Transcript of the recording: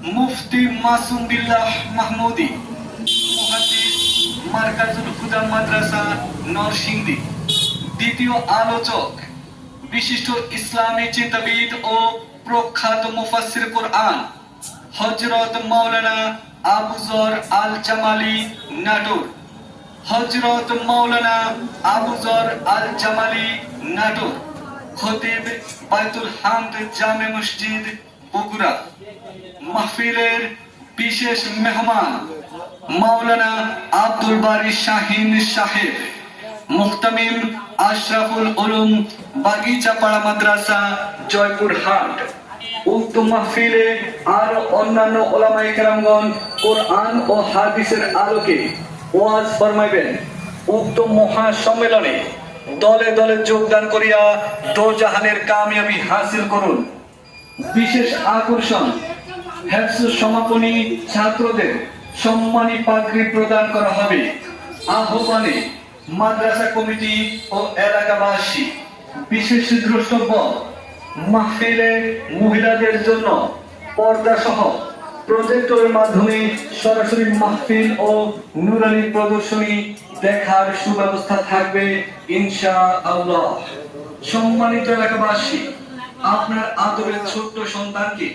মুফতি মাসুম বিল্লাহ মাহমুদি, মুহাদ্দিস, মারকাজুল হুদা মাদ্রাসা নরসিংদী। দ্বিতীয় আলোচক বিশিষ্ট ইসলামী চিন্তাবিদ ও প্রখ্যাত মুফাসসির কোরআন হযরত মাওলানা আবু যর আল জামালি নাটোর। হযরত মাওলানা আবু যর আল জামালি নাটোর, খতিব বাইতুল হামদ জামে মসজিদ বগুড়া। মাহফিলের বিশেষ মেহমান মাওলানা আব্দুল বারী শাহীন সাহেব, মুহতামিম আশরাফুল উলুম বাগিচাপাড়া মাদ্রাসা জয়পুরহাট। উক্ত মাহফিলে আর অন্যান্য উলামায়ে কেরামগণ কোরআন ও হাদিসের আলোকে ওয়াজ ফরমাইবেন। উক্ত মহা সম্মেলনে দলে দলে যোগদান করিয়া দোজাহানের কামিয়াবি হাসিল করুন। বিশেষ আকর্ষণ হেফজুস সমাপনী ছাত্রদের সম্মানী পাগড়ি প্রদান করা হবে। আহ্বানে মাদ্রাসা কমিটি ও এলাকাবাসী। বিশেষ দ্রষ্টব্য মাহফিলে মহিলাদের জন্য পর্দা সহ প্রজেক্টরের মাধ্যমে সরাসরি মাহফিল ও নুরানি প্রদর্শনী দেখার সুব্যবস্থা থাকবে ইনশাআল্লাহ। সম্মানিত এলাকাবাসী, আপনার আদরের ছোট্ট সন্তানকে